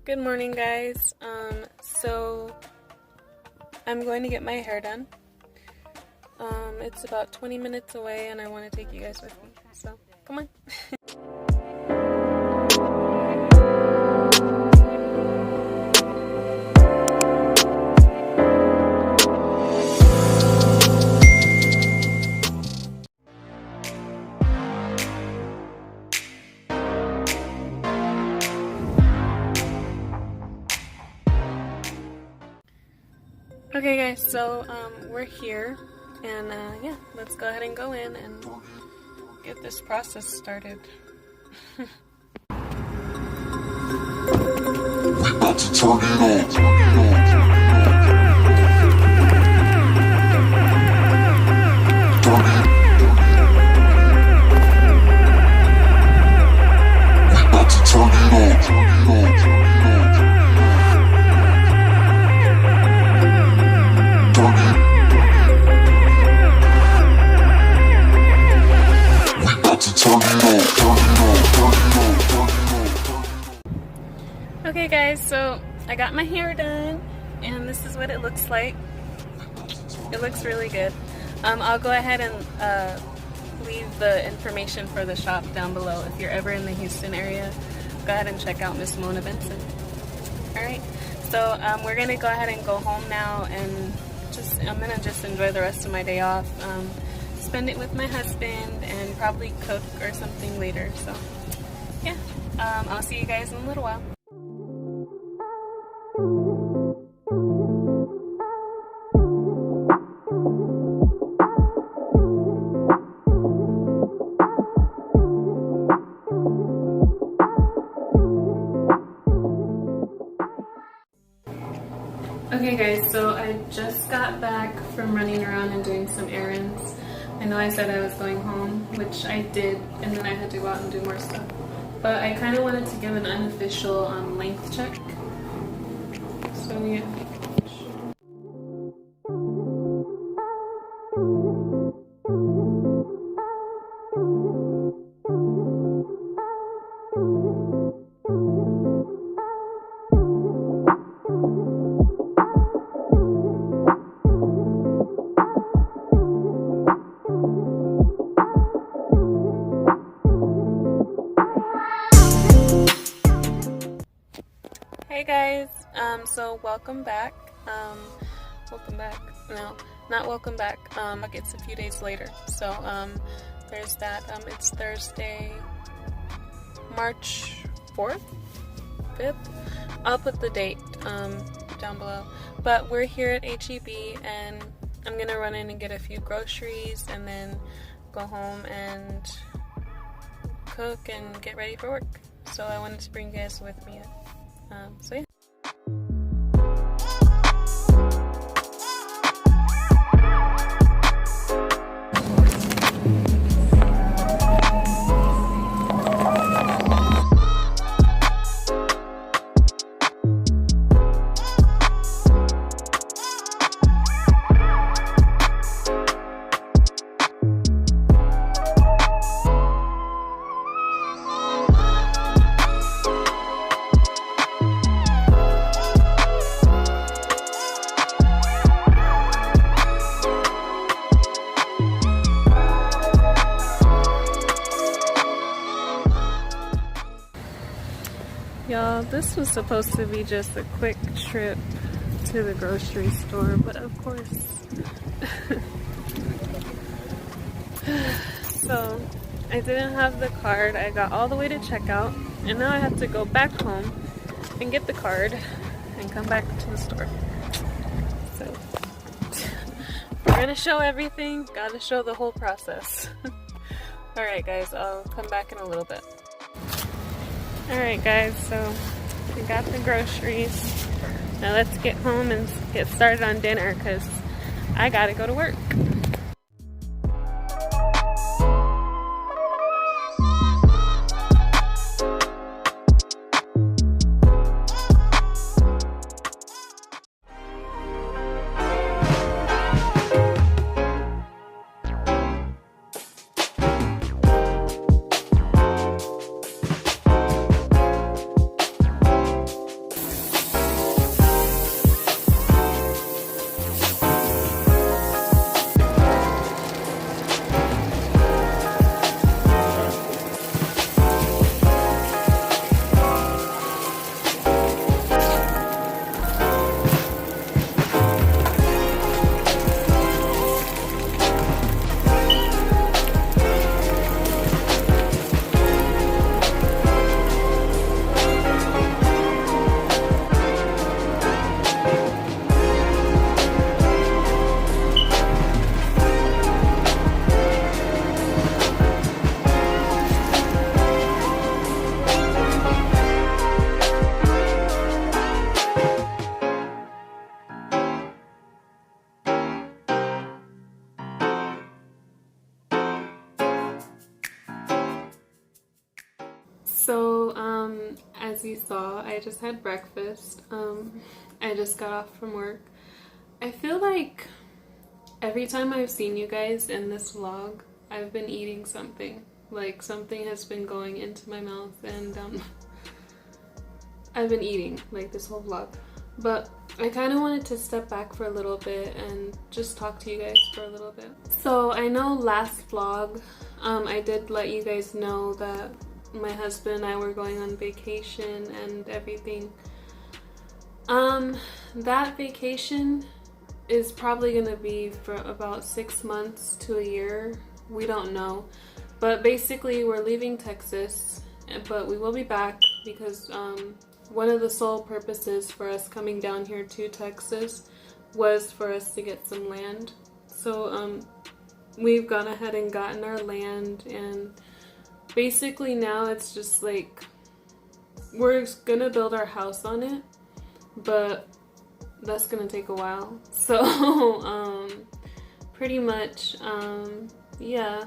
Good morning, guys. So I'm going to get my hair done. It's about 20 minutes away and I want to take you guys with me. So, come on. Okay guys, so we're here and yeah, let's go ahead and go in and get this process started. We about to turn it on. Okay guys, so I got my hair done and this is what it looks like. It looks really good. I'll go ahead and leave the information for the shop down below. If you're ever in the Houston area, go ahead and check out Miss Mona Benson. Alright, so we're going to go ahead and go home now and I'm going to just enjoy the rest of my day off. Spend it with my husband and probably cook or something later. So yeah, I'll see you guys in a little while. Okay guys, so I just got back from running around and doing some errands. I know I said I was going home, which I did, and then I had to go out and do more stuff. But I kind of wanted to give an unofficial length check. So yeah. Hey guys, so welcome back. No, not welcome back. It's a few days later. So there's that. It's Thursday, March 4th, 5th. I'll put the date down below. But we're here at HEB and I'm gonna run in and get a few groceries and then go home and cook and get ready for work. So I wanted to bring you guys with me. So yeah. Y'all, this was supposed to be just a quick trip to the grocery store, but of course. So, I didn't have the card. I got all the way to checkout, and now I have to go back home and get the card and come back to the store. So, we're gonna show everything, gotta show the whole process. Alright guys, I'll come back in a little bit. Alright guys, so we got the groceries. Now let's get home and get started on dinner because I gotta go to work. you saw, I just had breakfast. I just got off from work. I feel like every time I've seen you guys in this vlog, I've been eating something. Like something has been going into my mouth and I've been eating like this whole vlog. But I kind of wanted to step back for a little bit and just talk to you guys for a little bit. So I know last vlog, I did let you guys know that my husband and I were going on vacation and everything. That vacation is probably gonna be for about 6 months to a year. We don't know. But basically we're leaving Texas, but we will be back because one of the sole purposes for us coming down here to Texas was for us to get some land. So we've gone ahead and gotten our land, and basically now it's just like we're gonna build our house on it, but that's gonna take a while. So pretty much yeah,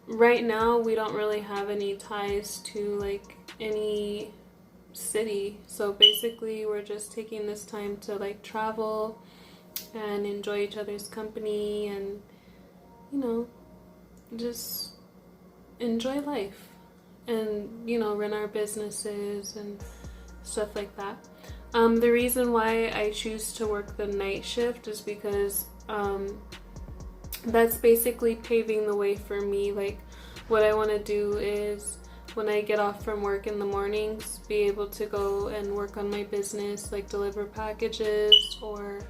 right now we don't really have any ties to like any city, so basically we're just taking this time to like travel and enjoy each other's company and, you know, just enjoy life and, you know, run our businesses and stuff like that. The reason why I choose to work the night shift is because that's basically paving the way for me. Like what I want to do is when I get off from work in the mornings, be able to go and work on my business, like deliver packages or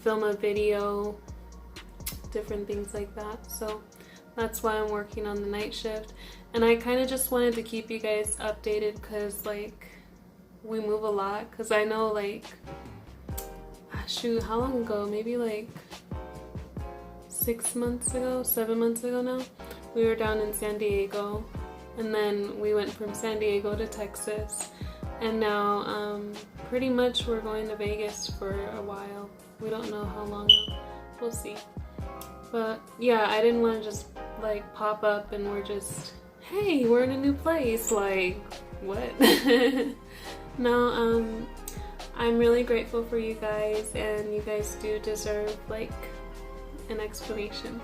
film a video, different things like that. So that's why I'm working on the night shift. And I kind of just wanted to keep you guys updated because like we move a lot. Because I know like, shoot, how long ago? Maybe like 6 months ago, 7 months ago now, we were down in San Diego. And then we went from San Diego to Texas, and now pretty much we're going to Vegas for a while. We don't know how long, we'll see. But yeah, I didn't want to just like pop up and we're just, hey, we're in a new place, like what? No, I'm really grateful for you guys, and you guys do deserve like an explanation.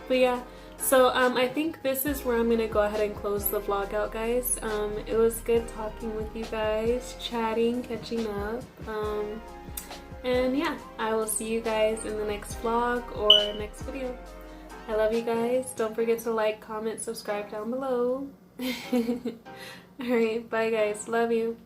But yeah, so I think this is where I'm gonna go ahead and close the vlog out, guys. It was good talking with you guys, chatting, catching up, and yeah, I will see you guys in the next vlog or next video. I love you guys. Don't forget to like, comment, subscribe down below. Alright, bye guys, love you.